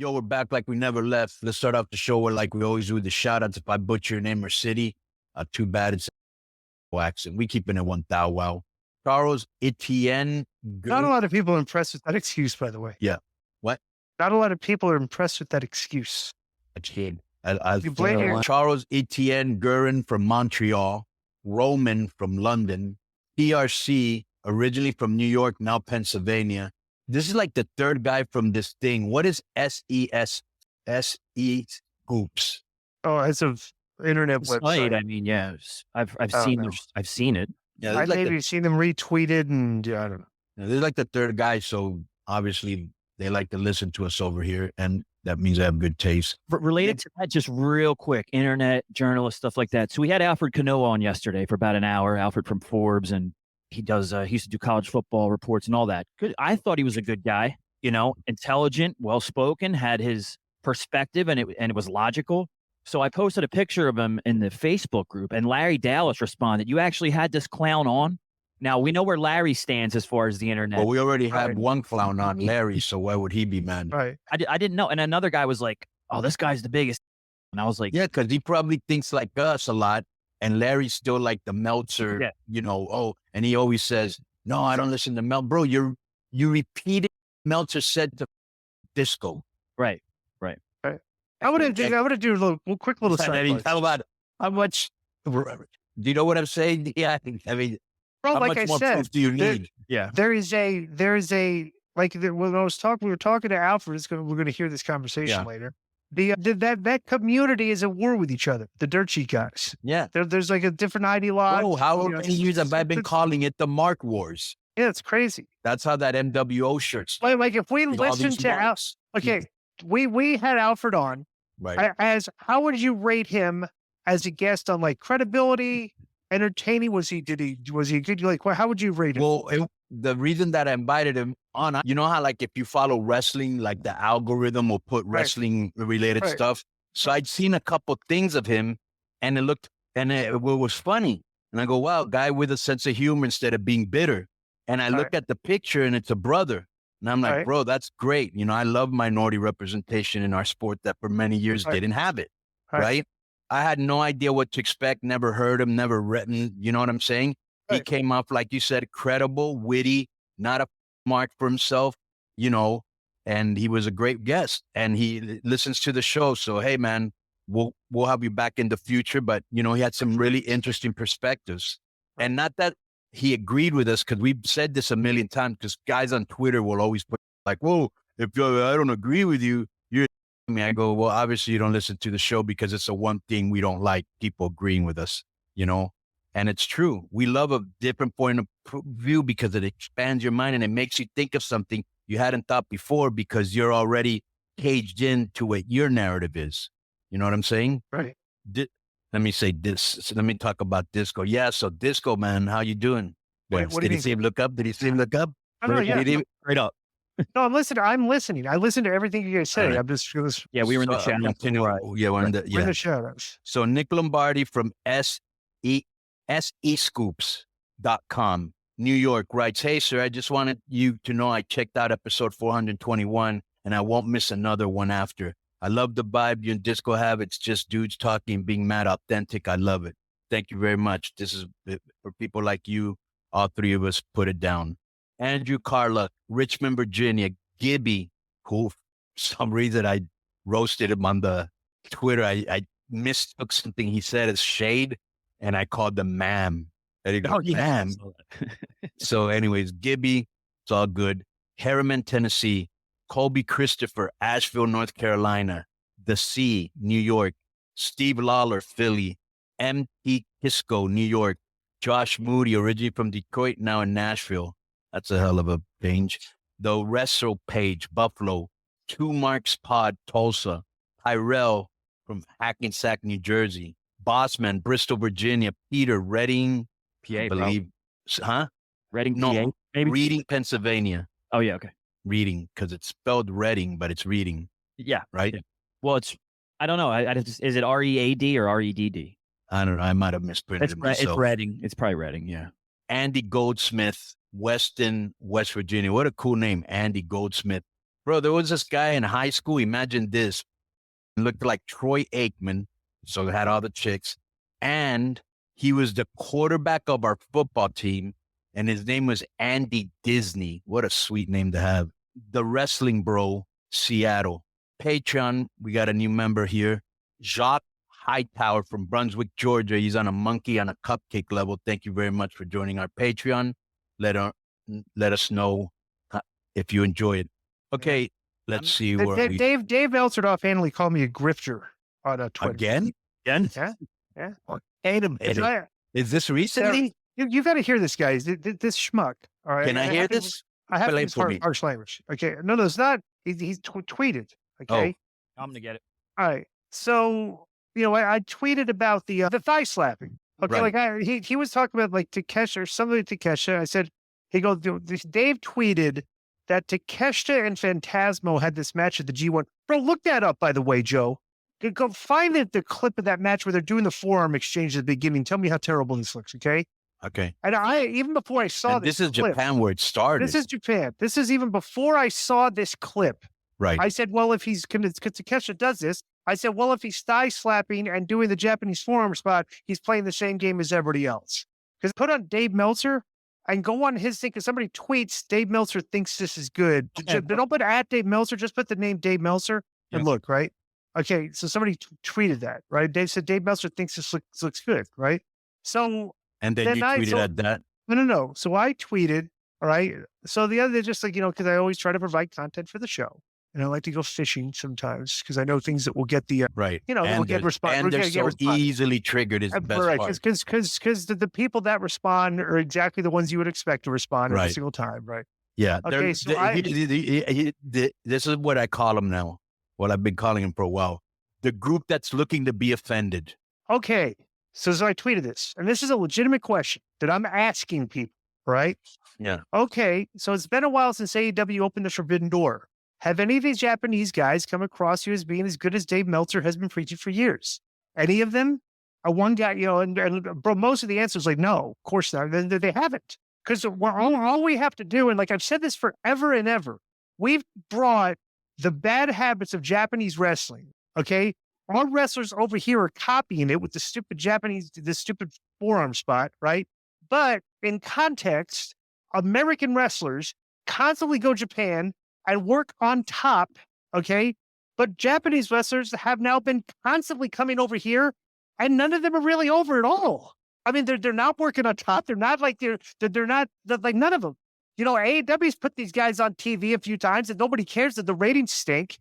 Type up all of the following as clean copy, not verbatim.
Yo, we're back like we never left. Let's start off the show with, like we always do, the shout outs. If I butcher your name or city, too bad, it's accent. We keeping it 1,000. Wow. Charles Etienne. Not a lot of people are impressed with that excuse, by the way. Yeah. What? Not a lot of people are impressed with that excuse. You blame Charles Etienne Guerin from Montreal, Roman from London, PRC, originally from New York, now Pennsylvania. This is like the third guy from this thing. What is SES? SE Scoops? Oh, it's an internet website. I mean, yeah, I've seen it. Yeah, I've maybe seen them retweeted, and I don't know. Yeah, they're like the third guy, so obviously they like to listen to us over here, and that means they have good taste. Related to that, just real quick, internet journalist, stuff like that. So we had Alfred Canoa on yesterday for about an hour. Alfred from Forbes, and he used to do college football reports and all that. Good. I thought he was a good guy, intelligent, well-spoken, had his perspective, and it was logical. So I posted a picture of him in the Facebook group, and Larry Dallas responded, "You actually had this clown on?" Now, we know where Larry stands as far as the internet. Well, we already had one clown on, Larry, so why would he be mad? Right. I didn't know. And another guy was like, "Oh, this guy's the biggest." And I was like, yeah, because he probably thinks like us a lot. And Larry's still like the Meltzer, and he always says, "No, I don't listen to Mel." Bro, you repeated Meltzer said to Disco. Right. I want to do a quick little side. How about how much? Do you know what I'm saying? Yeah, I mean, bro, how like much I more said, proof do you need? There is a when we were talking to Alfred. We're going to hear this conversation later. That community is at war with each other. The dirt sheet guys. Yeah, there's like a different ideology. Oh, how many years have I been calling it the Mark Wars? Yeah, it's crazy. That's how that MWO shirt's. Like if we listen to Alfred, we had Alfred on. Right. How would you rate him as a guest on like credibility, entertaining? Was he good? Like, how would you rate him? Well, the reason that I invited him on, you know how like if you follow wrestling, like the algorithm will put wrestling related stuff. So I'd seen a couple things of him, and it was funny. And I go, wow, guy with a sense of humor instead of being bitter. And I look at the picture, and it's a brother. And I'm like, bro, that's great. I love minority representation in our sport that for many years didn't have it, right? I had no idea what to expect, never heard him, never written, you know what I'm saying? He came off, like you said, credible, witty, not a mark for himself, and he was a great guest, and he listens to the show. So, hey, man, we'll have you back in the future. But, he had some really interesting perspectives. And not that he agreed with us, because we've said this a million times, because guys on Twitter will always put like, whoa, if I don't agree with you, you're me. I go, well, obviously you don't listen to the show because it's the one thing we don't like, people agreeing with us, and it's true. We love a different point of view because it expands your mind and it makes you think of something you hadn't thought before because you're already caged into what your narrative is. You know what I'm saying? Right. Let me say this. So let me talk about Disco. Yeah. So Disco, man, how you doing? What did he see him look up? Did he see him look up? I don't know. Yeah. Straight up. No, I'm listening. I listen to everything you guys say. Right. I'm just we were in the chat. We're in the shadows. So Nick Lombardi from SEScoops.com, New York writes, "Hey, sir, I just wanted you to know I checked out episode 421 and I won't miss another one after. I love the vibe you and Disco have. It's just dudes talking, being mad authentic. I love it. Thank you very much. This is for people like you. All three of us put it down." Andrew Carla, Richmond, Virginia. Gibby, who for some reason I roasted him on the Twitter. I mistook something he said as shade, and I called them ma'am. And he goes, ma'am. So anyways, Gibby, it's all good. Harriman, Tennessee. Colby Christopher, Asheville, North Carolina. The Sea, New York. Steve Lawler, Philly. M.T. Kisco, New York. Josh Moody, originally from Detroit, now in Nashville. That's a hell of a change. The Wrestle Page, Buffalo. Two Marks Pod, Tulsa. Tyrell from Hackensack, New Jersey. Bossman, Bristol, Virginia. Peter, Reading, PA, I believe. Huh? Reading, no, PA, maybe? Reading, Pennsylvania. Oh, yeah, okay. Reading, because it's spelled Reading, but it's Reading. Yeah. Right? Yeah. Well, I don't know. Is it READ or REDD? I don't know. I might have misprinted it myself. It's Reading. It's probably Reading, yeah. Andy Goldsmith, Weston, West Virginia. What a cool name, Andy Goldsmith. Bro, there was this guy in high school. Imagine this. He looked like Troy Aikman. So he had all the chicks. And he was the quarterback of our football team. And his name was Andy Disney. What a sweet name to have. The Wrestling Bro, Seattle. Patreon, we got a new member here. Jacques Hightower from Brunswick, Georgia. He's on a monkey on a cupcake level. Thank you very much for joining our Patreon. Let us know if you enjoy it. Okay, let's see where Dave Meltzer offhandedly called me a grifter on Twitter. Again? Yeah. Wait a minute. Is this recently? You got to hear this, guys. This schmuck. All right. Can I hear this? I have to use harsh language. Okay. No, it's not. He's tweeted. Okay. I'm going to get it. All right. So, I tweeted about the thigh slapping. Okay. Right. Like he was talking about like Takeshita or somebody Takeshita. I said, Dave tweeted that Takeshita and Phantasmo had this match at the G1. Bro, look that up, by the way, Joe. Go find the clip of that match where they're doing the forearm exchange at the beginning. Tell me how terrible this looks, okay? Okay. And even before I saw this is clip, Japan where it started. This is Japan. This is even before I saw this clip. Right. I said, well, if Takeshita does this, I said, well, if he's thigh slapping and doing the Japanese forearm spot, he's playing the same game as everybody else. Because put on Dave Meltzer and go on his thing, because somebody tweets, Dave Meltzer thinks this is good. Okay. Don't put at Dave Meltzer, just put the name Dave Meltzer and look, right? Okay, so somebody tweeted that, right? Dave said Dave Meltzer thinks this looks good, right? So and then you tweeted at that. No. So I tweeted, all right. So the other, just like because I always try to provide content for the show, and I like to go fishing sometimes because I know things that will get the right. That will get response. And they're so easily triggered is the best part. Because the people that respond are exactly the ones you would expect to respond every single time, right? Yeah. Okay. So this is what I call them now. Well, I've been calling him for a while. The group that's looking to be offended. Okay. So I tweeted this, and this is a legitimate question that I'm asking people, right? Yeah. Okay. So it's been a while since AEW opened the forbidden door. Have any of these Japanese guys come across you as being as good as Dave Meltzer has been preaching for years? Any of them? One guy, and bro, most of the answers like, no, of course not. They haven't. Because all we have to do, and like I've said this forever and ever, we've brought the bad habits of Japanese wrestling, okay? Our wrestlers over here are copying it with the stupid forearm spot, right? But in context, American wrestlers constantly go Japan and work on top, okay? But Japanese wrestlers have now been constantly coming over here, and none of them are really over at all. I mean, they're not working on top. They're not like they're not like none of them. AEW's put these guys on TV a few times and nobody cares that the ratings stink.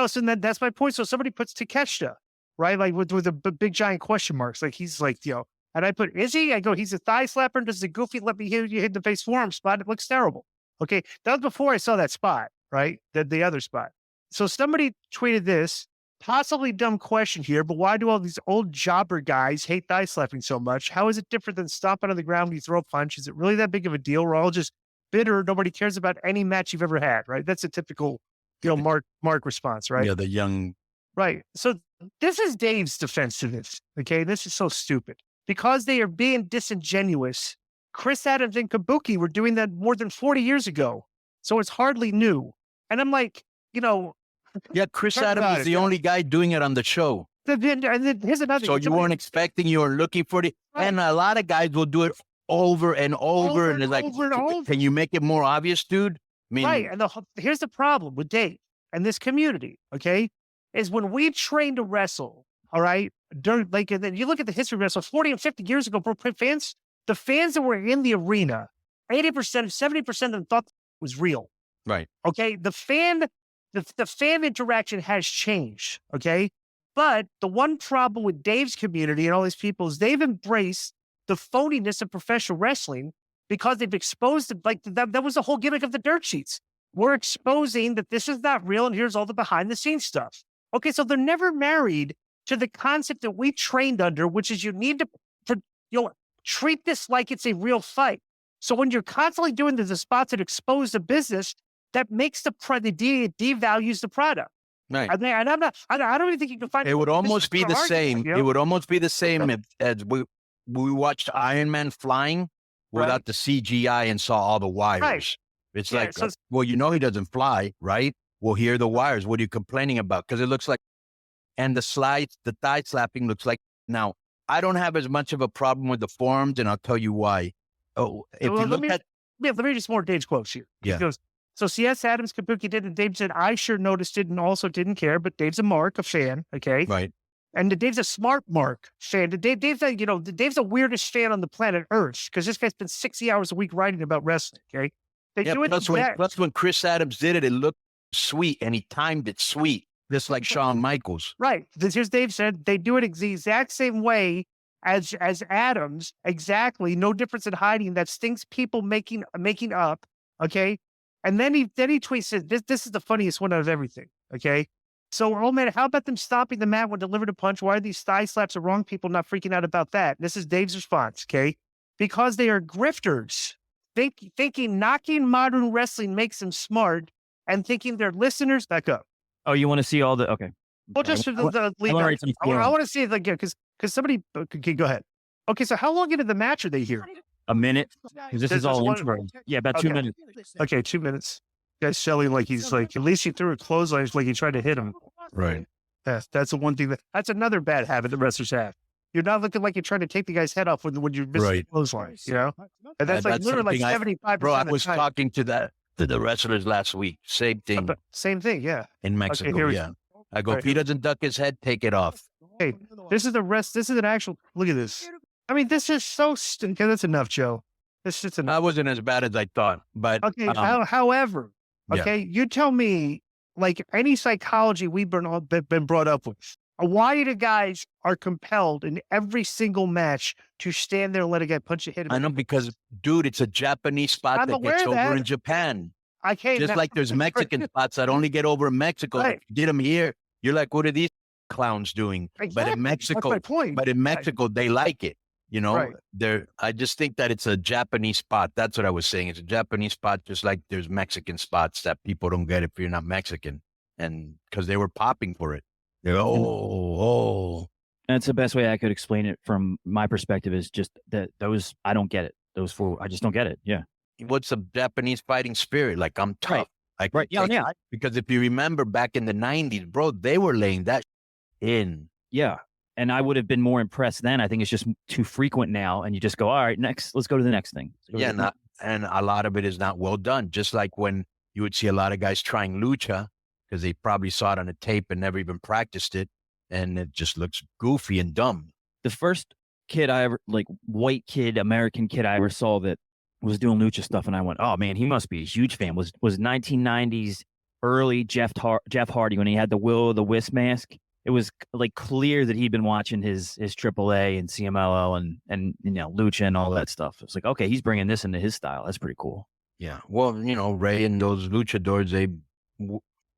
So that's my point. So somebody puts Takeshita, right? Like with a big giant question marks. Like he's like, and I put, is he? I go, he's a thigh slapper and does the goofy, let me hit you in the face forearm spot. It looks terrible. Okay. That was before I saw that spot, right? The other spot. So somebody tweeted this, possibly dumb question here, but why do all these old jobber guys hate thigh slapping so much? How is it different than stomping on the ground when you throw a punch? Is it really that big of a deal? We're all just bitter. Nobody cares about any match you've ever had, right? That's a typical, Mark response, right? Yeah, the young. Right. So this is Dave's defense to this. Okay. This is so stupid because they are being disingenuous. Chris Adams and Kabuki were doing that more than 40 years ago. So it's hardly new. And I'm like, yeah, Chris Adams is the only guy doing it on the show. And then here's another. So you weren't expecting, you were looking for it. Right. And a lot of guys will do it over and over. And it's like, can you make it more obvious, dude? I mean, right. And here's the problem with Dave and this community, okay, is when we trained to wrestle, all right, and then you look at the history of wrestling 40 and 50 years ago, the fans that were in the arena, 80%, 70% of them thought it was real. Right. Okay. The fan interaction has changed. Okay. But the one problem with Dave's community and all these people is they've embraced the phoniness of professional wrestling because they've exposed it. Like that was the whole gimmick of the dirt sheets. We're exposing that this is not real and here's all the behind the scenes stuff. Okay. So they're never married to the concept that we trained under, which is you need to treat this like it's a real fight. So when you're constantly doing the spots that expose the business, that makes devalues the product. Right. And I'm not, I don't even think you can find it. Would almost be the same. It would almost be the same as we watched Iron Man flying without the CGI and saw all the wires. Right. It's like, well, he doesn't fly, right? well, here are the wires. What are you complaining about? Because it looks like, and the thigh slapping looks like. Now, I don't have as much of a problem with the forearms, and I'll tell you why. Oh, if you look at. Yeah, let me just more Dave's quotes here. Yeah. He goes, so CS Adams, Kabuki did, and Dave said, I sure noticed it and also didn't care, but Dave's a fan, okay? Right. And Dave's a smart Mark fan. Dave's the weirdest fan on the planet Earth because this guy's been 60 hours a week writing about wrestling, okay? Plus when Chris Adams did it, it looked sweet, and he timed it sweet, just like Shawn Michaels. Right. Here's Dave said, they do it the exact same way as Adams, exactly, no difference in hiding. That stinks people making up, okay? And then he tweets, says, this is the funniest one out of everything, okay? So, oh man, how about them stopping the mat when delivered a punch? Why are these thigh slaps of wrong people not freaking out about that? This is Dave's response, okay? Because they are grifters, thinking knocking modern wrestling makes them smart and thinking their listeners back up. Oh, you want to see all the, okay. Well, just I want to see it again because somebody, okay, go ahead. Okay, so how long into the match are they here? A minute? Because this is all intro. Yeah, about 2 minutes. Okay, 2 minutes. Guy's selling like he's like, at least he threw a clothesline like he tried to hit him. Right. That's the one thing that's another bad habit that wrestlers have. You're not looking like you're trying to take the guy's head off when you're missing the clothesline, you know? And that's like literally like 75%. Bro, I was talking to the wrestlers last week. Same thing. Same thing, yeah. In Mexico, yeah. I go, if he doesn't duck his head, take it off. Hey, this is an actual, look at this. I mean, this is so, okay, that's enough, Joe. This is enough. That wasn't as bad as I thought, but. Okay, however, okay, you tell me, like any psychology we've been brought up with, why the guys are compelled in every single match to stand there and let a guy punch a hit him? I know, because, dude, it's a Japanese spot that gets over in Japan. I can't. Just like there's Mexican spots that only get over in Mexico. Right. If you did them here, you're like, what are these clowns doing? Exactly. But in Mexico, that's my point. But in Mexico, they like it. You know, I just think that it's a Japanese spot. That's what I was saying. It's a Japanese spot, just like there's Mexican spots that people don't get if you're not Mexican. And because they were popping for it. They're, That's the best way I could explain it from my perspective is just that those, I don't get it. Those four, I just don't get it. Yeah. What's a Japanese fighting spirit? Like, I'm tough. Right. Yeah. Because if you remember back in the 90s, bro, they were laying that in. Yeah. And I would have been more impressed then. I think it's just too frequent now. And you just go, all right, next, let's go to the next thing. And a lot of it is not well done. Just like when you would see a lot of guys trying lucha because they probably saw it on a tape and never even practiced it. And it just looks goofy and dumb. The first kid I ever, like white kid, American kid I ever saw that was doing lucha stuff. And I went, oh man, he must be a huge fan. Was 1990s early Jeff Hardy when he had the Will of the Wisp mask. It was like clear that he'd been watching his AAA and CMLL and you know, lucha and all that stuff. It's like, okay, he's bringing this into his style. That's pretty cool. Yeah. Well, you know, Ray and those luchadors, to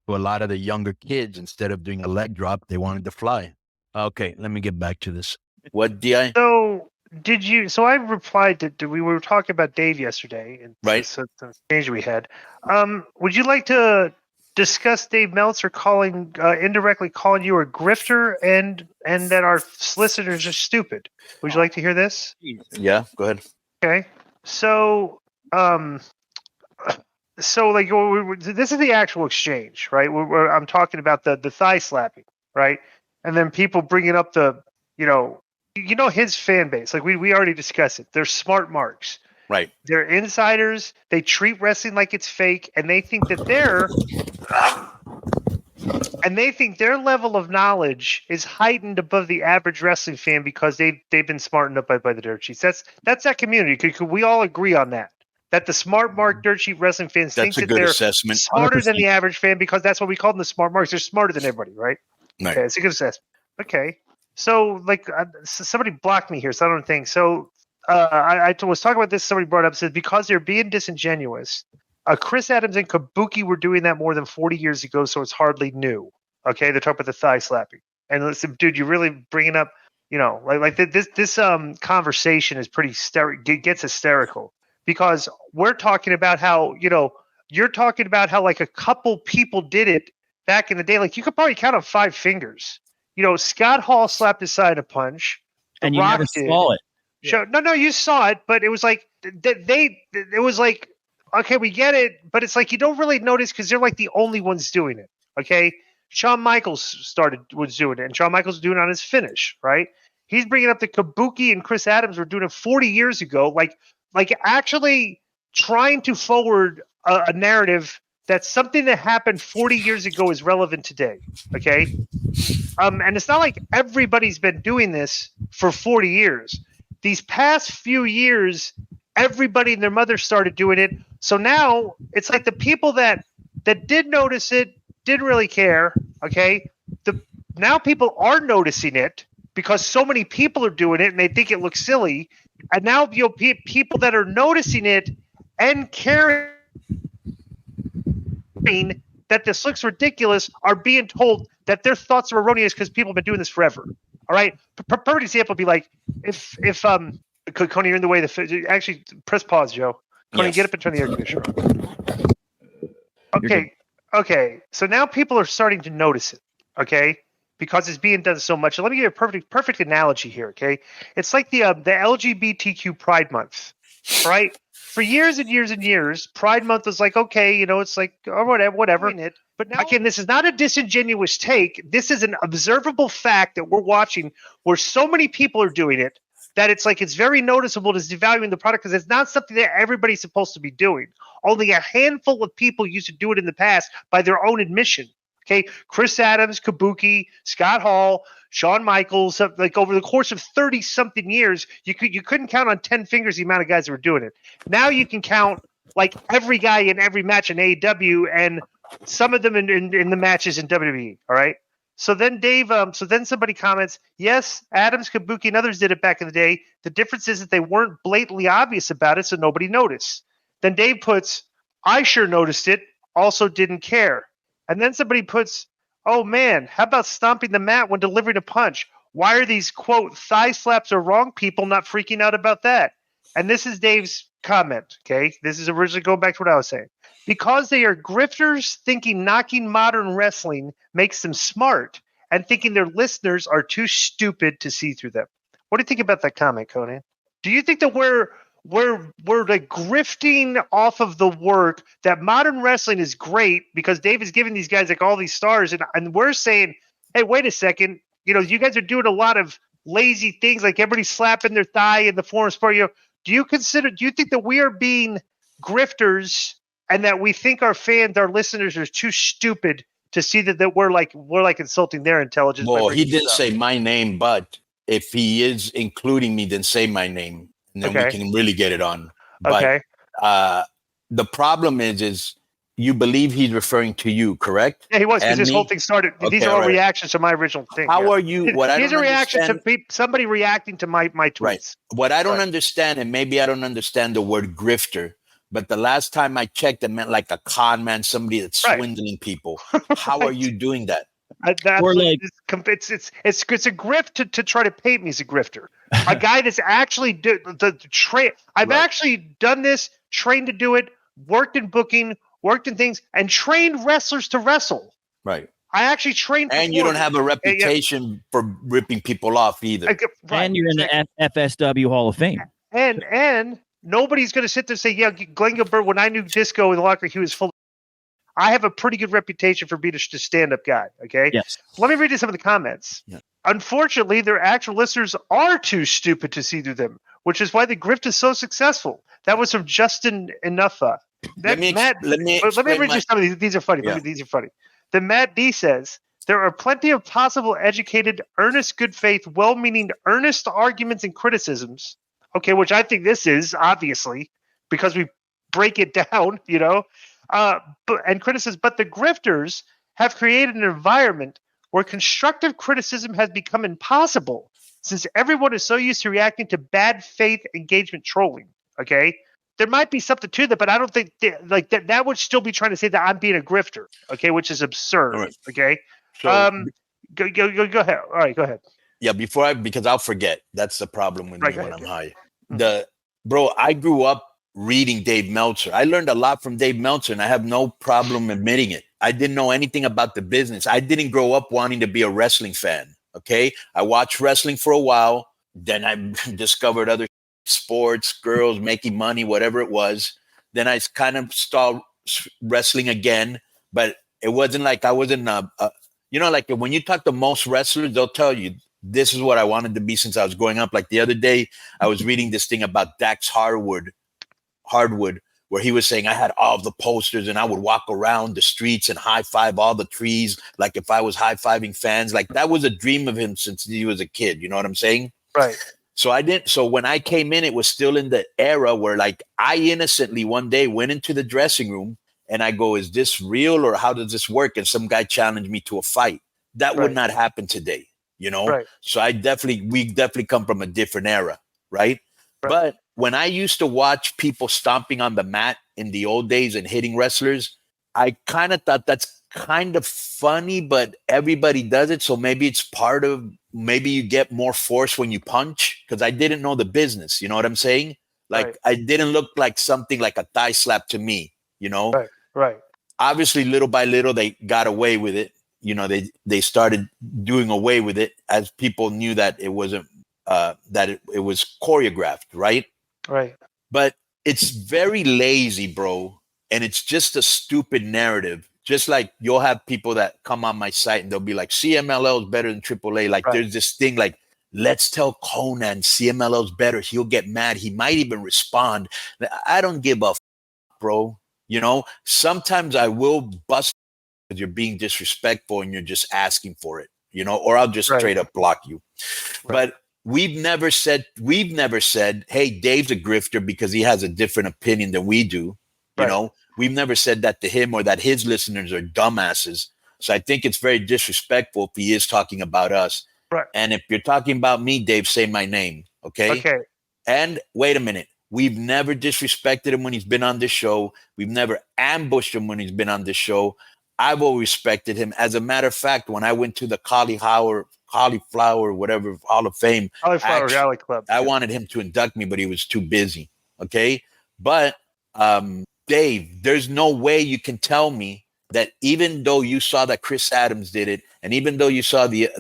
a lot of the younger kids, instead of doing a leg drop, they wanted to fly. Okay, let me get back to this. What DI? So I replied to we were talking about Dave yesterday, and right, so the exchange we had. Would you like to discuss Dave Meltzer indirectly calling you a grifter and that our listeners are stupid? Would you like to hear this? Yeah, go ahead. Okay, so like this is the actual exchange, right? I'm talking about the thigh slapping, right? And then people bringing up the, you know his fan base. Like we already discussed it. They're smart marks. Right. They're insiders. They treat wrestling like it's fake, and they think that their level of knowledge is heightened above the average wrestling fan because they've been smartened up by the dirt sheets. That's that community. Could we all agree on that? That the smart mark dirt sheet wrestling fans think that they're assessment. Smarter 100%. than the average fan because that's what we call them, the smart marks. They're smarter than everybody, right? Right. Okay, it's a good assessment. Okay, so like somebody blocked me here, so I don't think so. I was talking about this. Somebody brought up, said because they're being disingenuous. Chris Adams and Kabuki were doing that more than 40 years ago, so it's hardly new. Okay, they're talking about the thigh slapping. And listen, dude, you're really bringing up, like this conversation is pretty gets hysterical because we're talking about how you're talking about how like a couple people did it back in the day. Like you could probably count on 5 fingers. Scott Hall slapped his side a punch, and you never saw it. No, you saw it, but it was like it was like okay, we get it, but it's like you don't really notice because they're like the only ones doing it. Okay, Shawn Michaels was doing it, and Shawn Michaels was doing it on his finish, right? He's bringing up that Kabuki and Chris Adams were doing it 40 years ago, like actually trying to forward a narrative that something that happened 40 years ago is relevant today. Okay, and it's not like everybody's been doing this for 40 years. These past few years, everybody and their mother started doing it. So now it's like the people that did notice it didn't really care. Okay, now people are noticing it because so many people are doing it and they think it looks silly. And now people that are noticing it and caring that this looks ridiculous are being told that their thoughts are erroneous because people have been doing this forever. All right. Perfect example would be like if Konnan, you're in the way. Actually, press pause, Joe. Konnan, get up and turn the air conditioner on. Okay. So now people are starting to notice it. Okay, because it's being done so much. Let me give you a perfect analogy here. Okay, it's like the LGBTQ Pride Month, right? For years and years and years, Pride Month was like, okay, it's like, or whatever. But now, again, this is not a disingenuous take. This is an observable fact that we're watching where so many people are doing it that it's like it's very noticeable. It's devaluing the product because it's not something that everybody's supposed to be doing. Only a handful of people used to do it in the past by their own admission. Okay, Chris Adams, Kabuki, Scott Hall, Shawn Michaels, like over the course of 30-something years, you couldn't count on 10 fingers the amount of guys that were doing it. Now you can count like every guy in every match in AEW and some of them in the matches in WWE. All right. So then then somebody comments, yes, Adams, Kabuki, and others did it back in the day. The difference is that they weren't blatantly obvious about it, so nobody noticed. Then Dave puts, I sure noticed it, also didn't care. And then somebody puts, oh man, how about stomping the mat when delivering a punch? Why are these, quote, thigh slaps are wrong people not freaking out about that? And this is Dave's comment, okay? This is originally going back to what I was saying. Because they are grifters thinking knocking modern wrestling makes them smart and thinking their listeners are too stupid to see through them. What do you think about that comment, Konnan? Do you think that we're like grifting off of the work that modern wrestling is great because Dave is giving these guys like all these stars and we're saying, hey, wait a second, you guys are doing a lot of lazy things like everybody slapping their thigh in the forum sport. Do you think that we are being grifters and that we think our fans, our listeners are too stupid to see that we're like insulting their intelligence? Well, he didn't say my name, but if he is including me, then say my name. And then we can really get it on. But the problem is you believe he's referring to you, correct? Yeah, he was, because this whole thing started. These are all reactions to my original thing. How are you? These are reactions to somebody reacting to my tweets. Right. What I don't understand, and maybe I don't understand the word grifter, but the last time I checked, it meant like a con man, somebody that's swindling people. How are you doing that? It's a grift to try to paint me as a grifter, a guy that's actually the train. I've actually done this, trained to do it, worked in booking, worked in things, and trained wrestlers to wrestle. Right. I actually trained. And you don't have a reputation for ripping people off either. And you're in the FSW Hall of Fame. And nobody's going to sit there and say, yeah, Glenn Gilbert, when I knew Disco in the locker, he was full. I have a pretty good reputation for being a stand-up guy, okay? Yes. Let me read you some of the comments. Yeah. Unfortunately, their actual listeners are too stupid to see through them, which is why the grift is so successful. That was from Justin Enougha. Let me read you some of these. These are funny. Yeah. These are funny. Then Matt D says, there are plenty of possible educated, earnest, good faith, well-meaning, earnest arguments and criticisms, okay, which I think this is, obviously, because we break it down, and criticism, but the grifters have created an environment where constructive criticism has become impossible since everyone is so used to reacting to bad faith engagement trolling. Okay, there might be something to that, but I don't think that would still be trying to say that I'm being a grifter. Okay, which is absurd. Right. Okay, so, go ahead. All right, go ahead. Yeah, because I'll forget. That's the problem with me when I'm high. Bro, I grew up reading Dave Meltzer. I learned a lot from Dave Meltzer, and I have no problem admitting it. I didn't know anything about the business. I didn't grow up wanting to be a wrestling fan, okay? I watched wrestling for a while. Then I discovered other sports, girls, making money, whatever it was. Then I kind of started wrestling again, but it wasn't like I wasn't, like when you talk to most wrestlers, they'll tell you, this is what I wanted to be since I was growing up. Like the other day, I was reading this thing about Dax Hardwood, where he was saying I had all of the posters and I would walk around the streets and high five all the trees. Like if I was high fiving fans, like that was a dream of him since he was a kid. You know what I'm saying? Right. So I didn't. So when I came in, it was still in the era where like I innocently one day went into the dressing room and I go, is this real or how does this work? And some guy challenged me to a fight. That would not happen today, you know? Right. So we definitely come from a different era, right? But when I used to watch people stomping on the mat in the old days and hitting wrestlers, I kind of thought that's kind of funny, but everybody does it. So maybe it's part of, maybe you get more force when you punch, because I didn't know the business. You know what I'm saying? Like I didn't look like something like a thigh slap to me, you know? Right. Obviously, little by little, they got away with it. You know, they started doing away with it as people knew that it wasn't, it was choreographed, right? Right. But it's very lazy, bro. And it's just a stupid narrative. Just like you'll have people that come on my site and they'll be like, CMLL is better than AAA. Like there's this thing like, let's tell Konnan CMLL is better. He'll get mad. He might even respond. I don't give a bro. You know, sometimes I will bust because you're being disrespectful and you're just asking for it, you know, or I'll just straight up block you. But we've never said, hey, Dave's a grifter because he has a different opinion than we do. You know, we've never said that to him or that his listeners are dumbasses. So I think it's very disrespectful if he is talking about us. Right. And if you're talking about me, Dave, say my name. Okay. Okay. And wait a minute. We've never disrespected him when he's been on this show. We've never ambushed him when he's been on this show. I've always respected him. As a matter of fact, when I went to the cauliflower, whatever, Hall of Fame, Rally Club, I wanted him to induct me, but he was too busy. Okay. But Dave, there's no way you can tell me that even though you saw that Chris Adams did it, and even though you saw the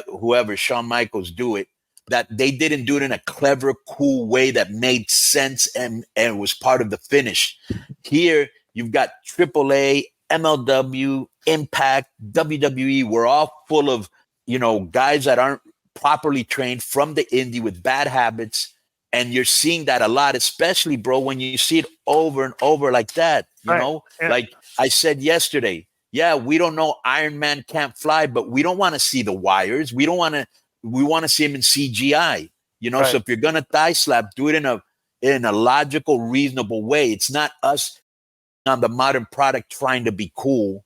whoever, Shawn Michaels, do it, that they didn't do it in a clever, cool way that made sense and was part of the finish. Here, you've got AAA, MLW, Impact, WWE. We're all full of, you know, guys that aren't properly trained from the indie with bad habits. And you're seeing that a lot, especially, bro, when you see it over and over like that, you know? Yeah. Like I said yesterday, yeah, we don't know Iron Man can't fly, but we don't want to see the wires. We want to see him in CGI, you know? So if you're going to thigh slap, do it in a logical, reasonable way. It's not us on the modern product trying to be cool,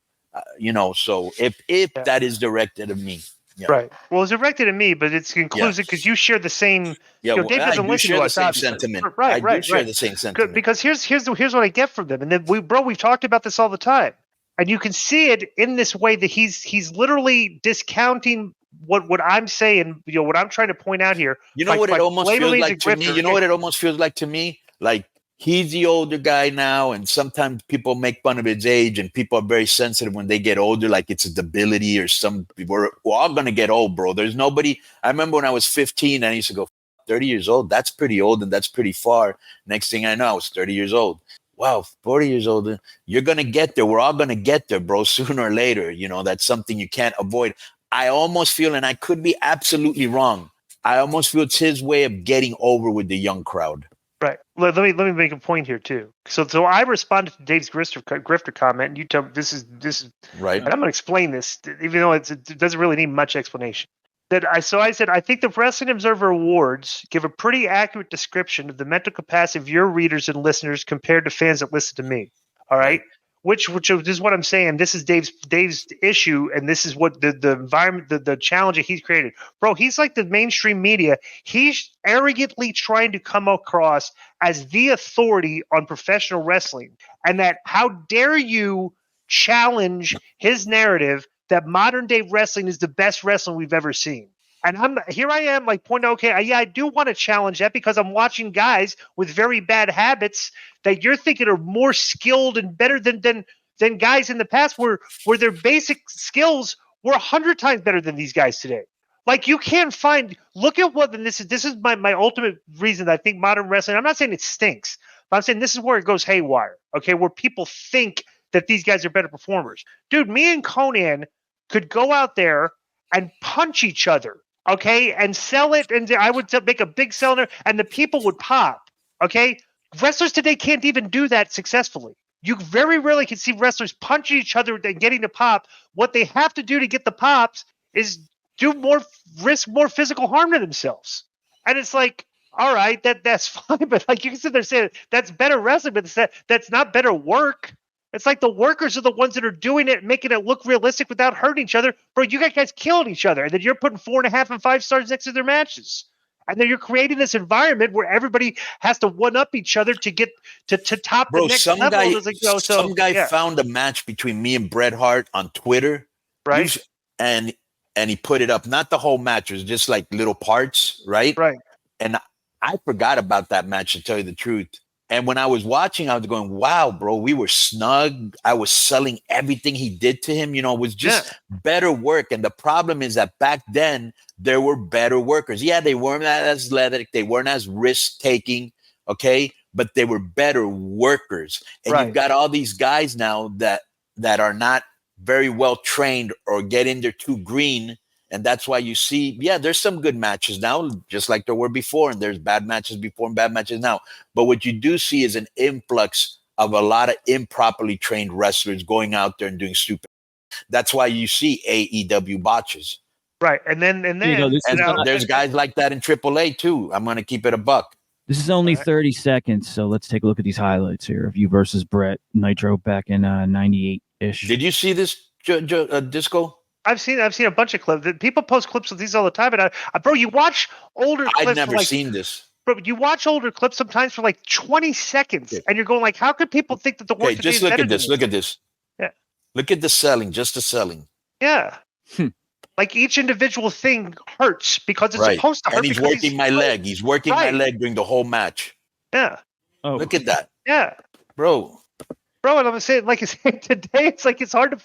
you know? So if that is directed at me. Yeah. Right. Well, it's directed at me, but it's inclusive because you share the same. Yeah, you know, Dave doesn't listen to us. Same sentiment. I do share the same sentiment. Because here's what I get from them, and then we've talked about this all the time, and you can see it in this way that he's literally discounting what I'm saying. You know what I'm trying to point out here. You know what it almost feels like to me. You know what it almost feels like to me. Like he's the older guy now, and sometimes people make fun of his age, and people are very sensitive when they get older, like it's a debility or some. We're all going to get old, bro. There's nobody. I remember when I was 15, I used to go, 30 years old, that's pretty old, and that's pretty far. Next thing I know, I was 30 years old. Wow, 40 years old. You're going to get there. We're all going to get there, bro, sooner or later. You know, that's something you can't avoid. I almost feel, and I could be absolutely wrong, I almost feel it's his way of getting over with the young crowd. Right. Let me make a point here too. So I responded to Dave's Grifter comment, and you tell me this is right. And I'm going to explain this, even though it doesn't really need much explanation. I said I think the Wrestling Observer Awards give a pretty accurate description of the mental capacity of your readers and listeners compared to fans that listen to me. All right. Which is what I'm saying. This is Dave's issue, and this is what the environment, the challenge that he's created. Bro, he's like the mainstream media. He's arrogantly trying to come across as the authority on professional wrestling, and that how dare you challenge his narrative that modern day wrestling is the best wrestling we've ever seen. And I am like pointing, okay, I do want to challenge that because I'm watching guys with very bad habits that you're thinking are more skilled and better than guys in the past where their basic skills were 100 times better than these guys today. Like you can't find, look at what, and this is my ultimate reason that I think modern wrestling, I'm not saying it stinks, But I'm saying this is where it goes haywire, okay, where people think that these guys are better performers. Dude, me and Konnan could go out there and punch each other, okay, and sell it, and I would make a big seller, and the people would pop, okay? Wrestlers today can't even do that successfully. You very rarely can see wrestlers punching each other and getting the pop. What they have to do to get the pops is risk more physical harm to themselves. And it's like, all right, that's fine, but like you can sit there saying that's better wrestling, but that's not better work. It's like the workers are the ones that are doing it, making it look realistic without hurting each other. Bro, you got guys killing each other, and then you're putting 4.5 and 5 stars next to their matches. And then you're creating this environment where everybody has to one-up each other to get to top the next level. Some guy found a match between me and Bret Hart on Twitter. Right. And he put it up. Not the whole match. It was just like little parts, right? Right. And I forgot about that match, to tell you the truth. And when I was watching, I was going, wow, bro, we were snug. I was selling everything he did to him. You know, it was just better work. And the problem is that back then, there were better workers. Yeah, they weren't as athletic. They weren't as risk-taking, okay? But they were better workers. And you've got all these guys now that are not very well trained or get in there too green. And that's why you see, there's some good matches now, just like there were before. And there's bad matches before and bad matches now. But what you do see is an influx of a lot of improperly trained wrestlers going out there and doing stupid. That's why you see AEW botches. Right. And then there's guys like that in AAA too. I'm going to keep it a buck. This is only 30 seconds. So let's take a look at these highlights here of you versus Brett Nitro back in 98-ish. Did you see this, Disco? I've seen a bunch of clips. People post clips of these all the time, and bro, you watch older clips. I've never seen this. Bro, you watch older clips sometimes for like 20 seconds, and you're going like, how could people think that the work today is better than this? Look at this. Yeah. Look at the selling, just the selling. Yeah. Like each individual thing hurts because it's supposed to hurt. And he's working my leg. He's working my leg during the whole match. Yeah. Oh. Look at that. Yeah. Bro, and I'm saying, like I said, today, it's like it's hard to.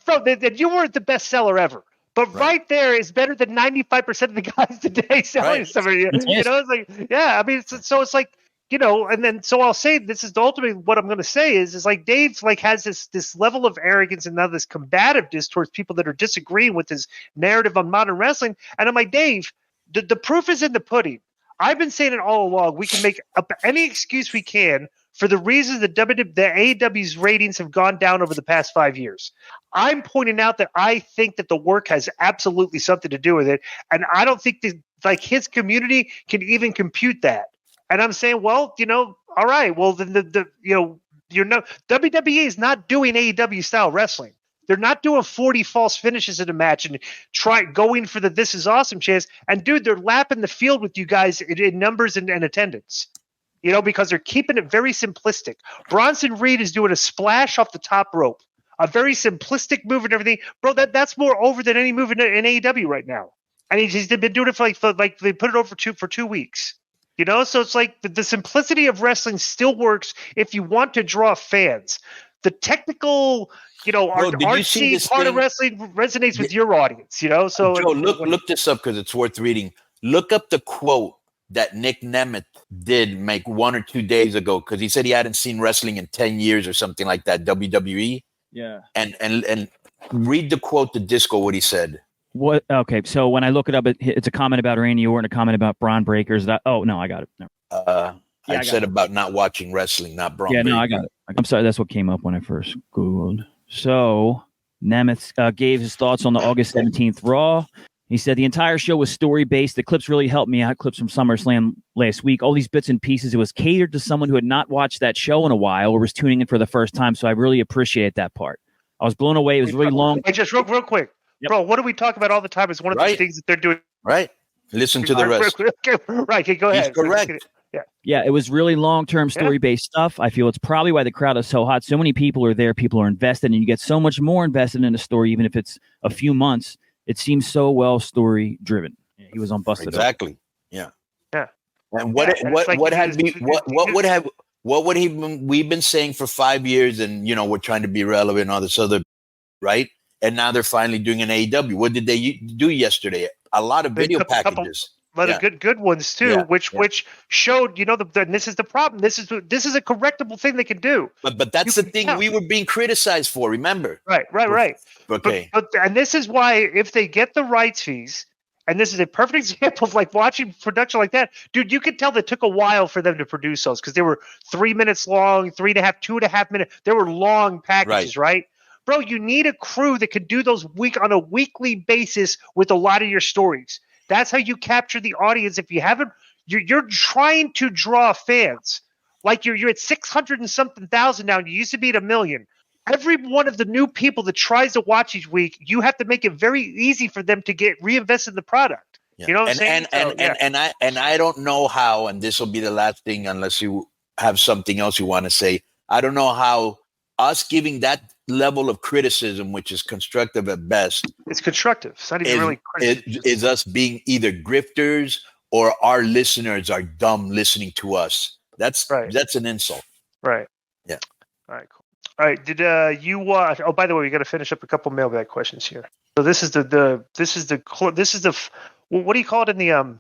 Bro, you weren't the best seller ever, but right there is better than 95% of the guys today selling something. You know, it's like, I mean, so it's like, you know, and then so I'll say this is ultimately what I'm going to say is like Dave like has this level of arrogance and now this combativeness towards people that are disagreeing with his narrative on modern wrestling, and I'm like, Dave, the proof is in the pudding. I've been saying it all along. We can make up any excuse we can for the reasons that the AEW's ratings have gone down over the past 5 years. I'm pointing out that I think that the work has absolutely something to do with it, and I don't think that like his community can even compute that. And I'm saying, well, you know, all right, well then WWE is not doing AEW style wrestling. They're not doing 40 false finishes in a match and going for the "this is awesome" chance. And dude, they're lapping the field with you guys in numbers and attendance. You know, because they're keeping it very simplistic. Bronson Reed is doing a splash off the top rope, a very simplistic move and everything. Bro, that's more over than any move in AEW right now. And he's been doing it for like they put it over for 2 weeks. You know, so it's like the simplicity of wrestling still works if you want to draw fans. The technical, you know, artsy part of wrestling resonates with your audience. You know, so Joe, look this up because it's worth reading. Look up the quote that Nick Nemeth did make 1 or 2 days ago, because he said he hadn't seen wrestling in 10 years or something like that, WWE. Yeah. And read the quote to Disco, what he said. What? Okay, so when I look it up, it's a comment about Randy Orton, a comment about Braun Breakers. I got it. No. I said about not watching wrestling, not Braun Breakers. No, I got it. I'm sorry, that's what came up when I first Googled. So Nemeth gave his thoughts on the August 17th Raw. He said, the entire show was story-based. The clips really helped me out. Clips from SummerSlam last week. All these bits and pieces. It was catered to someone who had not watched that show in a while or was tuning in for the first time. So I really appreciate that part. I was blown away. It was really long. Hey, just real quick. Yep. Bro, what do we talk about all the time is one of the things that they're doing. Right. Listen to the rest. Right. Go ahead. He's correct. Yeah, it was really long-term story-based stuff. I feel it's probably why the crowd is so hot. So many people are there. People are invested, and you get so much more invested in a story, even if it's a few months. It seems so well story-driven. He was on Busted. Exactly. Yeah. And what would we've been saying for 5 years, and you know we're trying to be relevant and all this other, right? And now they're finally doing an AEW. What did they do yesterday? A lot of video packages. a lot of good ones too, which showed, and this is the problem. This is a correctable thing they can do. But that's the thing we were being criticized for. Remember? Right. Okay. But and this is why if they get the rights fees, and this is a perfect example of like watching production like that, dude. You could tell that took a while for them to produce those because they were 3 minutes long, 3.5, 2.5 minutes. They were long packages, right? Bro, you need a crew that could do those on a weekly basis with a lot of your stories. That's how you capture the audience. If you haven't, you're trying to draw fans. Like you're at 600 and something thousand now, and you used to be at 1 million. Every one of the new people that tries to watch each week, you have to make it very easy for them to get reinvested in the product. Yeah. You know what I'm saying? And I don't know how, and this will be the last thing unless you have something else you want to say. I don't know how us giving that level of criticism, which is constructive at best. It's constructive. It's not even really criticism. Is us being either grifters or our listeners are dumb listening to us. That's an insult. Right. Yeah. All right, cool. All right. Did you watch? Oh, by the way, we got to finish up a couple mailbag questions here. So this is the what do you call it in the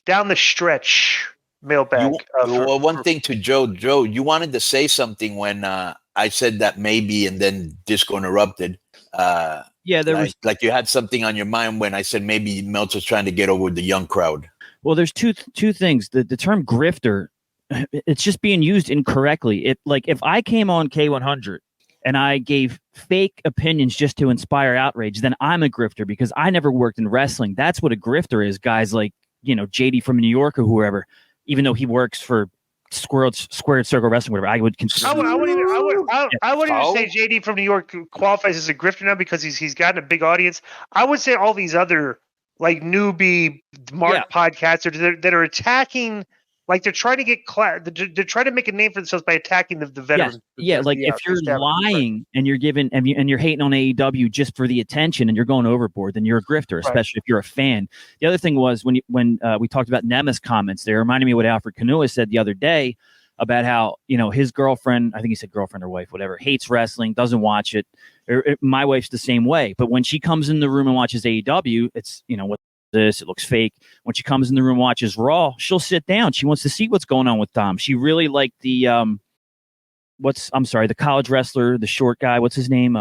down the stretch mailbag? One thing to Joe. Joe, you wanted to say something when I said that maybe, and then Disco interrupted. Was you had something on your mind when I said maybe Meltzer's trying to get over the young crowd. Well, there's two things. The term grifter, it's just being used incorrectly. If I came on K100 and I gave fake opinions just to inspire outrage, then I'm a grifter because I never worked in wrestling. That's what a grifter is. Guys like, JD from New York or whoever, even though he works for Squared Circle Wrestling, whatever, I would consider. I wouldn't even say JD from New York qualifies as a grifter now because he's gotten a big audience. I would say all these other like newbie podcasters that are attacking. Like they're trying to get they're trying to make a name for themselves by attacking the veterans. Yes. If you're lying and you're giving and you're hating on AEW just for the attention and you're going overboard, then you're a grifter, especially if you're a fan. The other thing was when we talked about Nemesis comments, they reminded me of what Alfred Kanua said the other day about how his girlfriend, I think he said girlfriend or wife, whatever, hates wrestling, doesn't watch it. My wife's the same way, but when she comes in the room and watches AEW, it's what. This, it looks fake. When she comes in the room and watches Raw, she'll sit down. She wants to see what's going on with Dom. She really liked the the college wrestler, the short guy. What's his name?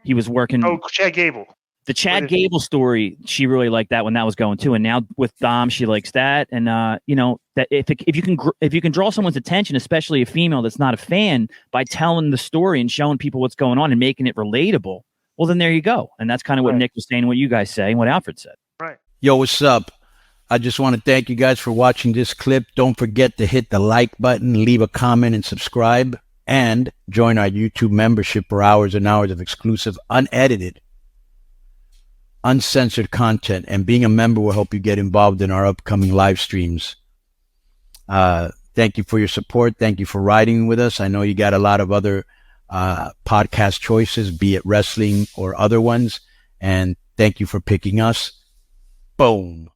He was working. Oh, Chad Gable. The Chad Gable story. She really liked that when that was going too. And now with Dom, she likes that. And that if you can draw someone's attention, especially a female that's not a fan, by telling the story and showing people what's going on and making it relatable, well, then there you go. And that's kind of what Nick was saying, what you guys say, and what Alfred said. Right. Yo, what's up? I just want to thank you guys for watching this clip. Don't forget to hit the like button, leave a comment, and subscribe. And join our YouTube membership for hours and hours of exclusive, unedited, uncensored content. And being a member will help you get involved in our upcoming live streams. Thank you for your support. Thank you for riding with us. I know you got a lot of other podcast choices, be it wrestling or other ones. And thank you for picking us. Boom.